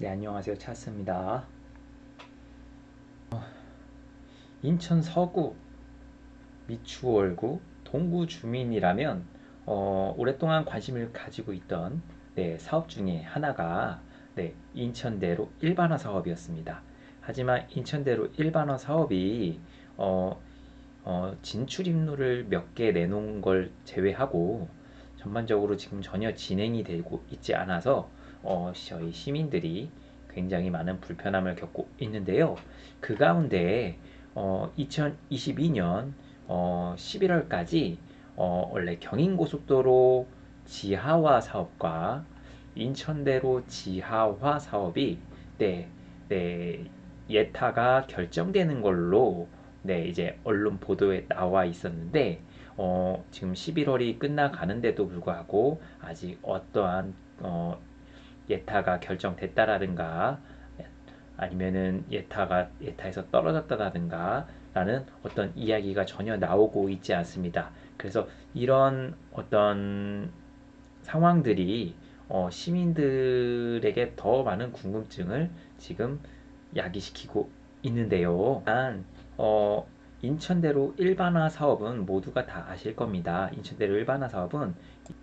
네, 안녕하세요. 차스입니다. 인천 서구 미추홀구 동구 주민이라면 오랫동안 관심을 가지고 있던 사업 중에 하나가 인천대로 일반화 사업이었습니다. 하지만 인천대로 일반화 사업이 어, 진출입로를 몇 개 내놓은 걸 제외하고 전반적으로 지금 전혀 진행이 되고 있지 않아서 저희 시민들이 굉장히 많은 불편함을 겪고 있는데요. 그 가운데 2022년 11월까지 원래 경인고속도로 지하화 사업과 인천대로 지하화 사업이 네, 네, 예타가 결정되는 걸로 이제 언론 보도에 나와 있었는데 지금 11월이 끝나가는데도 불구하고 아직 어떠한 예타가 결정됐다라든가 아니면은 예타에서 떨어졌다라든가 라는 어떤 이야기가 전혀 나오고 있지 않습니다. 그래서 이런 어떤 상황들이 시민들에게 더 많은 궁금증을 지금 야기시키고 있는데요. 일단 인천대로 일반화 사업은 모두가 다 아실 겁니다. 인천대로 일반화 사업은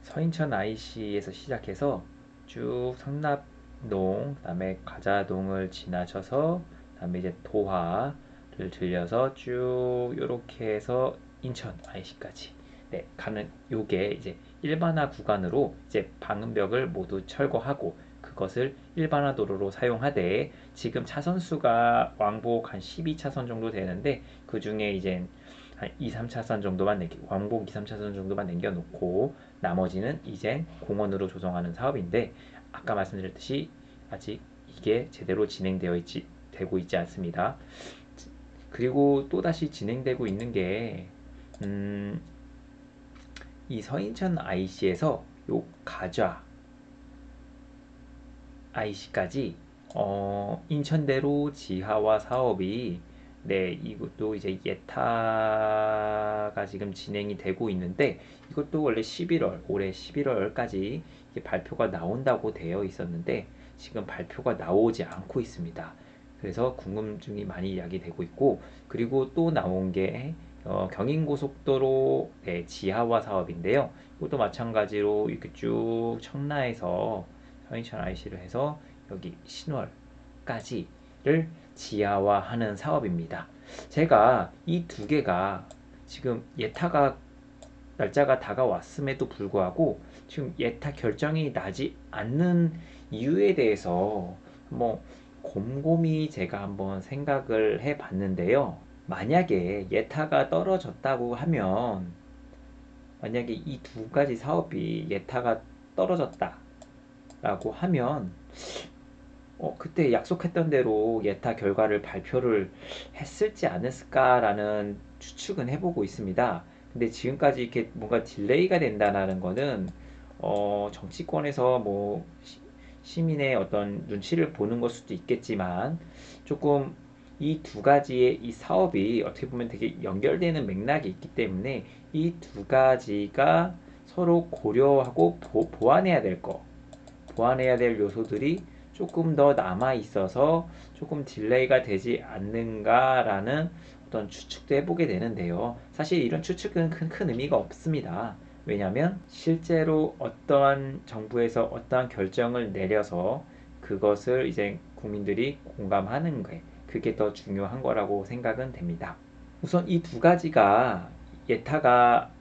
서인천 IC에서 시작해서 쭉 성납동, 그다음에 가자동을 지나셔서 그다음에 이제 도화를 들려서 쭉 이렇게 해서 인천 IC까지 가는 요게 이제 일반화 구간으로 이제 방음벽을 모두 철거하고 그것을 일반화 도로로 사용하되 지금 차선 수가 왕복 한 12차선 정도 되는데 그 중에 이제 한 2, 3차선 정도만 왕복 2, 3차선 정도만 남겨놓고 나머지는 이제 공원으로 조성하는 사업인데 아까 말씀드렸듯이 아직 이게 제대로 되고 있지 않습니다. 그리고 또다시 진행되고 있는 게 이 서인천 IC에서 요 가좌 IC까지 인천대로 지하화 사업이 이것도 이제 예타가 지금 진행이 되고 있는데 이것도 원래 11월 올해 11월까지 발표가 나온다고 되어 있었는데 지금 발표가 나오지 않고 있습니다. 그래서 궁금증이 많이 야기되고 있고 그리고 또 나온 게 경인고속도로 지하화 사업인데요. 이것도 마찬가지로 이렇게 쭉 청라에서 서인천 IC를 해서 여기 신월까지를 지하화하는 사업입니다. 제가 이 두 개가 지금 예타가 날짜가 다가왔음에도 불구하고 지금 예타 결정이 나지 않는 이유에 대해서 뭐 곰곰이 제가 한번 생각을 해 봤는데요. 만약에 예타가 떨어졌다고 하면 만약에 이 두 가지 사업이 예타가 떨어졌다라고 하면 그때 약속했던 대로 예타 결과를 발표를 했을지 않았을까라는 추측은 해보고 있습니다. 근데 지금까지 이렇게 뭔가 딜레이가 된다는 거는 정치권에서 뭐 시민의 어떤 눈치를 보는 걸 수도 있겠지만 조금 이 두 가지의 이 사업이 어떻게 보면 되게 연결되는 맥락이 있기 때문에 이 두 가지가 서로 고려하고 보완해야 될 거, 보완해야 될 요소들이 조금 더 남아 있어서 조금 딜레이가 되지 않는가라는 어떤 추측도 해보게 되는데요. 사실 이런 추측은 큰 의미가 없습니다. 왜냐하면 실제로 어떠한 정부에서 어떠한 결정을 내려서 그것을 이제 국민들이 공감하는 게 그게 더 중요한 거라고 생각은 됩니다. 우선 이 두 가지가 예타가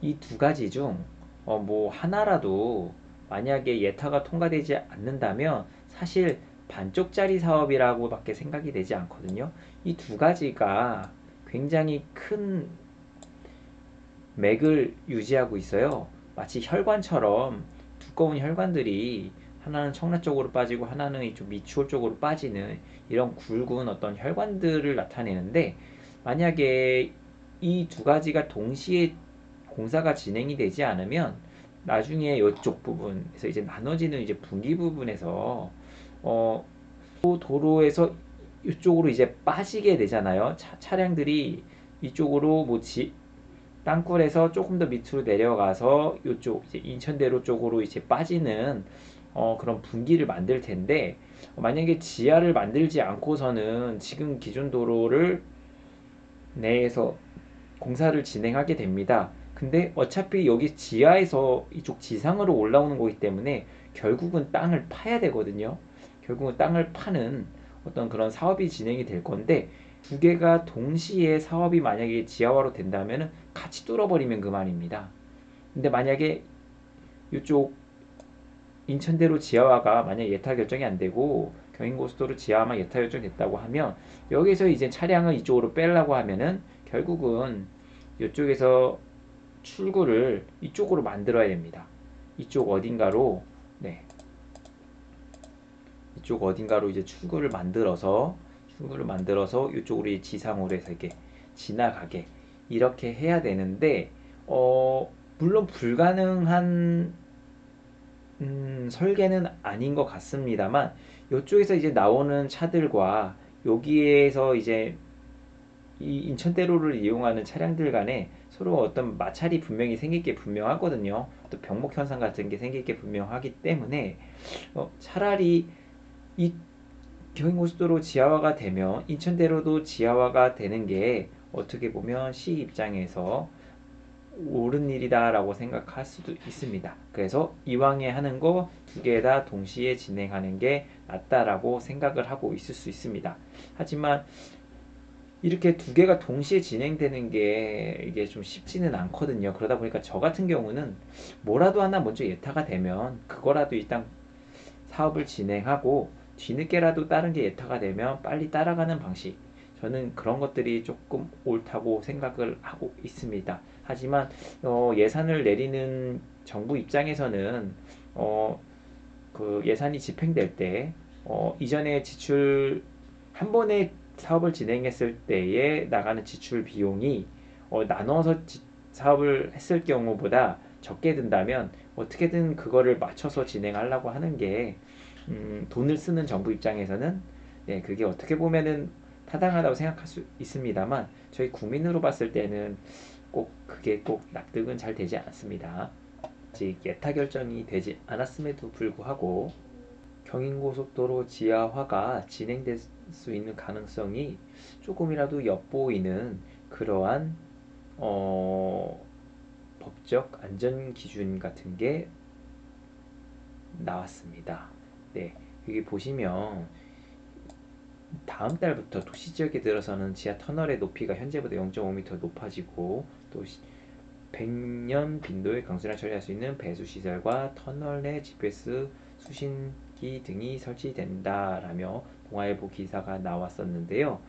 이 두 가지 중 뭐 하나라도 만약에 예타가 통과되지 않는다면 사실 반쪽짜리 사업이라고밖에 생각이 되지 않거든요. 이 두 가지가 굉장히 큰 맥을 유지하고 있어요. 마치 혈관처럼 두꺼운 혈관들이 하나는 청라 쪽으로 빠지고 하나는 이쪽 미추홀 쪽으로 빠지는 이런 굵은 어떤 혈관들을 나타내는데 만약에 이 두 가지가 동시에 공사가 진행이 되지 않으면 나중에 이쪽 부분에서 이제 나눠지는 이제 분기 부분에서 어, 도로에서 이쪽으로 이제 빠지게 되잖아요. 차량들이 이쪽으로 뭐 땅굴에서 조금 더 밑으로 내려가서 이쪽 이제 인천대로 쪽으로 이제 빠지는 그런 분기를 만들 텐데 만약에 지하를 만들지 않고서는 지금 기존 도로를 내에서 공사를 진행하게 됩니다. 근데 어차피 여기 지하에서 이쪽 지상으로 올라오는 거기 때문에 결국은 땅을 파야 되거든요. 결국은 땅을 파는 어떤 그런 사업이 진행이 될 건데, 두 개가 동시에 사업이 만약에 지하화로 된다면 같이 뚫어버리면 그만입니다. 근데 만약에 이쪽 인천대로 지하화가 만약 예타 결정이 안 되고 경인고속도로 지하화만 예타 결정됐다고 하면, 여기서 이제 차량을 이쪽으로 빼려고 하면은 결국은 이쪽에서 출구를 이쪽으로 만들어야 됩니다. 이쪽 어딘가로, 네, 이쪽 어딘가로 이제 출구를 만들어서 이쪽으로 지상으로 해서 이렇게 지나가게 이렇게 해야 되는데, 물론 불가능한 설계는 아닌 것 같습니다만, 이쪽에서 이제 나오는 차들과 여기에서 이제 이 인천대로를 이용하는 차량들 간에 서로 어떤 마찰이 분명히 생길 게 분명하거든요. 또 병목 현상 같은 게 생길 게 분명하기 때문에 차라리 이 경인고속도로 지하화가 되면 인천대로도 지하화가 되는 게 어떻게 보면 시 입장에서 옳은 일이다라고 생각할 수도 있습니다. 그래서 이왕에 하는 거 두 개 다 동시에 진행하는 게 낫다라고 생각을 하고 있을 수 있습니다. 하지만 이렇게 두 개가 동시에 진행되는 게 이게 좀 쉽지는 않거든요. 그러다 보니까 저 같은 경우는 뭐라도 하나 먼저 예타가 되면 그거라도 일단 사업을 진행하고, 뒤늦게라도 다른 게 예타가 되면 빨리 따라가는 방식, 저는 그런 것들이 조금 옳다고 생각을 하고 있습니다. 하지만 예산을 내리는 정부 입장에서는 어, 그 예산이 집행될 때 이전에 지출, 한 번에 사업을 진행했을 때에 나가는 지출 비용이 나눠서 사업을 했을 경우보다 적게 든다면 어떻게든 그거를 맞춰서 진행하려고 하는 게, 돈을 쓰는 정부 입장에서는, 네, 그게 어떻게 보면은 타당하다고 생각할 수 있습니다만, 저희 국민으로 봤을 때는 그게 꼭 납득은 잘 되지 않습니다. 아직 예타 결정이 되지 않았음에도 불구하고 경인고속도로 지하화가 진행될 수 있는 가능성이 조금이라도 엿보이는 그러한 어, 법적 안전 기준 같은 게 나왔습니다. 네, 여기 보시면 다음 달부터 도시 지역에 들어서는 지하 터널의 높이가 현재보다 0.5m 높아지고, 또 100년 빈도의 강수량을 처리할 수 있는 배수 시설과 터널 내 GPS 수신기 등이 설치된다라며 동아일보 기사가 나왔었는데요.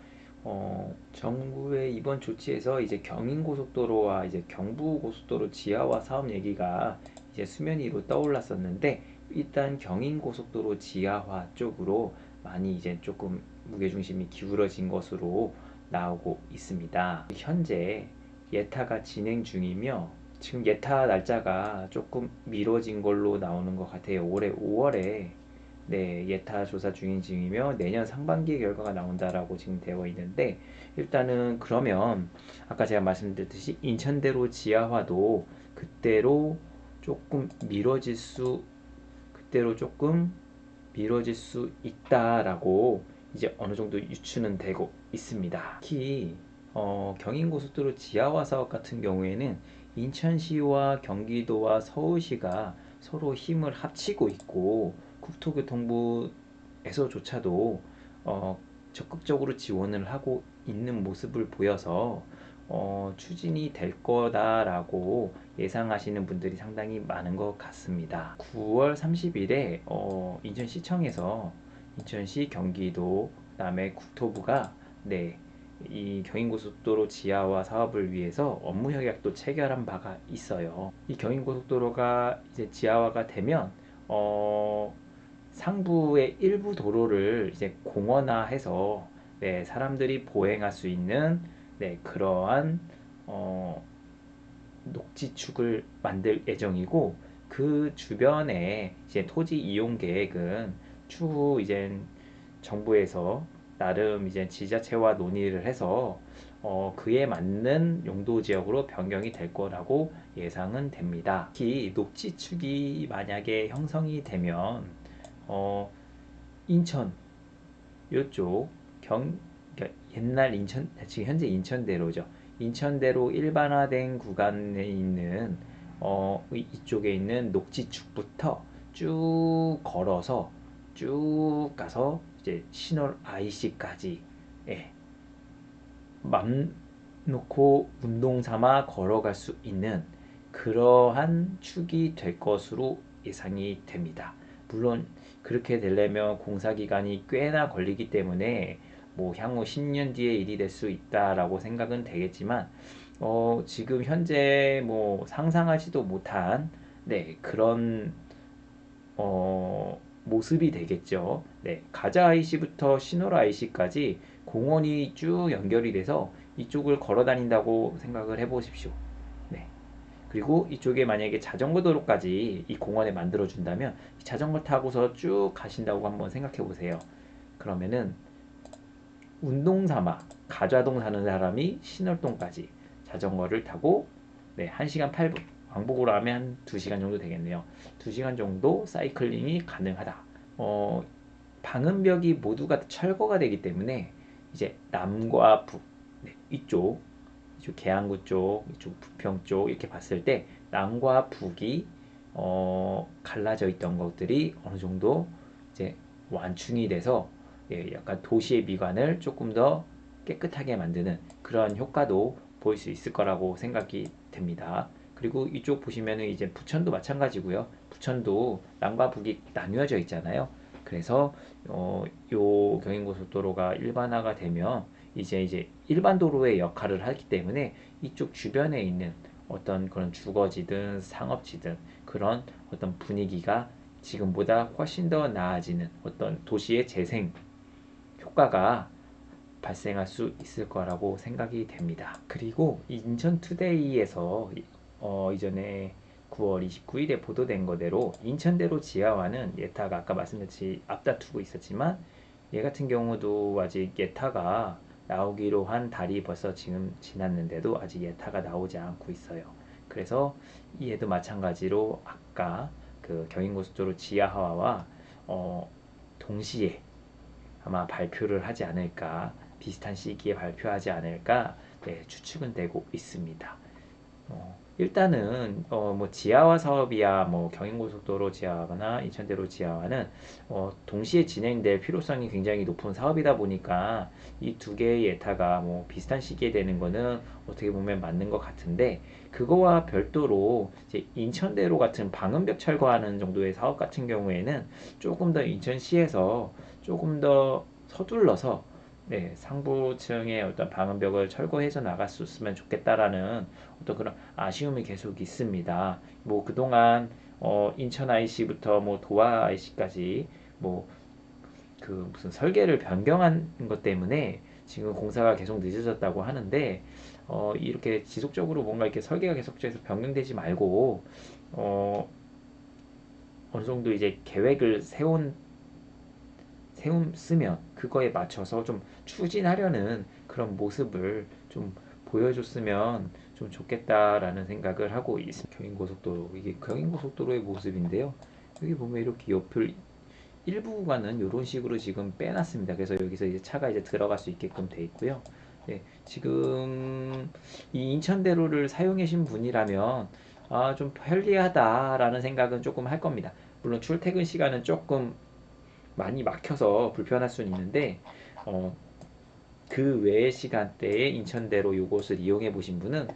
정부의 이번 조치에서 이제 경인고속도로와 이제 경부고속도로 지하화 사업 얘기가 이제 수면 위로 떠올랐었는데, 일단 경인고속도로 지하화 쪽으로 많이 이제 조금 무게중심이 기울어진 것으로 나오고 있습니다. 현재 예타가 진행 중이며, 지금 예타 날짜가 조금 미뤄진 걸로 나오는 것 같아요. 올해 5월에, 네, 예타 조사 중이며 내년 상반기에 결과가 나온다라고 지금 되어 있는데, 일단은 그러면 아까 제가 말씀드렸듯이 인천대로 지하화도 그때로 조금 미뤄질 수 그때로 조금 미뤄질 수 있다라고 이제 어느 정도 유추는 되고 있습니다. 특히 경인고속도로 지하화 사업 같은 경우에는 인천시와 경기도와 서울시가 서로 힘을 합치고 있고, 국토교통부에서조차도 적극적으로 지원을 하고 있는 모습을 보여서 추진이 될 거다라고 예상하시는 분들이 상당히 많은 것 같습니다. 9월 30일에 인천시청에서 인천시, 경기도, 그다음에 국토부가, 네, 이 경인고속도로 지하화 사업을 위해서 업무 협약도 체결한 바가 있어요. 이 경인고속도로가 이제 지하화가 되면 상부의 일부 도로를 이제 공원화해서, 네, 사람들이 보행할 수 있는, 네, 그러한 어, 녹지축을 만들 예정이고, 그 주변에 이제 토지 이용 계획은 추후 이제 정부에서 나름 이제 지자체와 논의를 해서 그에 맞는 용도 지역으로 변경이 될 거라고 예상은 됩니다. 특히 녹지축이 만약에 형성이 되면 어, 인천 요쪽 그러니까 옛날 인천 지금 현재 인천대로죠. 인천대로 일반화된 구간에 있는 이쪽에 있는 녹지축부터 쭉 걸어서 쭉 가서 이제 신월 IC까지 예, 맘 놓고 운동 삼아 걸어갈 수 있는 그러한 축이 될 것으로 예상이 됩니다. 물론 그렇게 되려면 공사 기간이 꽤나 걸리기 때문에 뭐 향후 10년 뒤에 일이 될 수 있다라고 생각은 되겠지만 지금 현재 뭐 상상하지도 못한 네, 그런 모습이 되겠죠. 네, 가자 IC부터 신호라 IC까지 공원이 쭉 연결이 돼서 이쪽을 걸어 다닌다고 생각을 해보십시오. 네. 그리고 이쪽에 만약에 자전거 도로까지 이 공원에 만들어 준다면 자전거 타고서 쭉 가신다고 한번 생각해 보세요. 그러면은 운동 삼아 가좌동 사는 사람이 신월동까지 자전거를 타고 네, 1시간 8분 왕복으로 하면 한 2시간 정도 되겠네요. 2시간 정도 사이클링이 가능하다. 어, 방음벽이 모두가 철거가 되기 때문에 이제 남과 북 네, 이쪽 계양구 쪽, 이쪽 부평 쪽 이렇게 봤을 때 남과 북이 갈라져 있던 것들이 어느 정도 이제 완충이 돼서 예, 약간 도시의 미관을 조금 더 깨끗하게 만드는 그런 효과도 보일 수 있을 거라고 생각이 됩니다. 그리고 이쪽 보시면은 이제 부천도 마찬가지고요. 부천도 남과 북이 나뉘어져 있잖아요. 그래서 요 경인고속도로가 일반화가 되면 이제 일반 도로의 역할을 하기 때문에 이쪽 주변에 있는 어떤 그런 주거지든 상업지든 그런 어떤 분위기가 지금보다 훨씬 더 나아지는 어떤 도시의 재생 효과가 발생할 수 있을 거라고 생각이 됩니다. 그리고 인천투데이에서 이전에 9월 29일에 보도된 거대로 인천대로 지하화는 예타가 아까 말씀드렸듯이 앞다투고 있었지만 얘 같은 경우도 아직 예타가 나오기로 한 달이 벌써 지금 지났는데도 아직 예타가 나오지 않고 있어요. 그래서 얘도 마찬가지로 아까 그 경인고속도로 지하화와 동시에 아마 발표를 하지 않을까 비슷한 시기에 발표하지 않을까 네, 추측은 되고 있습니다. 일단은 뭐 지하화 사업이야 뭐 경인고속도로 지하화나 인천대로 지하화는 동시에 진행될 필요성이 굉장히 높은 사업이다 보니까 이 두 개의 예타가 뭐 비슷한 시기에 되는 거는 어떻게 보면 맞는 것 같은데 그거와 별도로 이제 인천대로 같은 방음벽 철거하는 정도의 사업 같은 경우에는 조금 더 인천시에서 조금 더 서둘러서 네, 상부층의 어떤 방음벽을 철거해서 나갈 수 있으면 좋겠다라는 어떤 그런 아쉬움이 계속 있습니다. 뭐 그동안 인천 IC부터 뭐 도화 IC까지 뭐 그 무슨 설계를 변경한 것 때문에 지금 공사가 계속 늦어졌다고 하는데 이렇게 지속적으로 뭔가 이렇게 설계가 계속해서 변경되지 말고 어, 어느 정도 이제 계획을 세움쓰면 그거에 맞춰서 좀 추진하려는 그런 모습을 좀 보여줬으면 좀 좋겠다라는 생각을 하고 있습니다. 경인고속도로 이게 경인고속도로의 모습인데요. 여기 보면 이렇게 옆을 일부 구간은 이런 식으로 지금 빼놨습니다. 그래서 여기서 이제 차가 이제 들어갈 수 있게끔 돼 있고요. 네, 지금 이 인천대로를 사용하신 분이라면 좀 편리하다라는 생각은 조금 할 겁니다. 물론 출퇴근 시간은 조금 많이 막혀서 불편할 수는 있는데 어, 그 외의 시간대에 인천대로 이곳을 이용해 보신 분은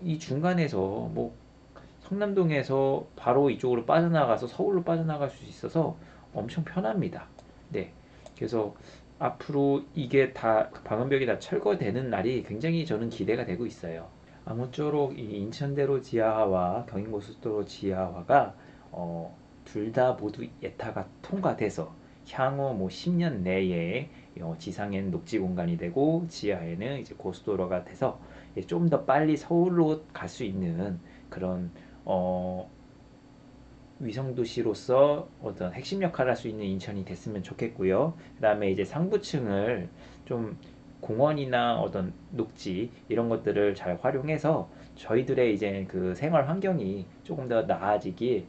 이 중간에서 뭐 성남동에서 바로 이쪽으로 빠져나가서 서울로 빠져나갈 수 있어서 엄청 편합니다. 네. 그래서 앞으로 이게 다 방음벽이 다 철거되는 날이 굉장히 저는 기대가 되고 있어요. 아무쪼록 이 인천대로 지하화와 경인고속도로 지하화가 둘 다 모두 예타가 통과돼서 향후 뭐 10년 내에 지상에는 녹지 공간이 되고 지하에는 이제 고속도로가 돼서 좀 더 빨리 서울로 갈 수 있는 그런 위성도시로서 어떤 핵심 역할을 할 수 있는 인천이 됐으면 좋겠고요. 그 다음에 이제 상부층을 좀 공원이나 어떤 녹지 이런 것들을 잘 활용해서 저희들의 이제 그 생활 환경이 조금 더 나아지길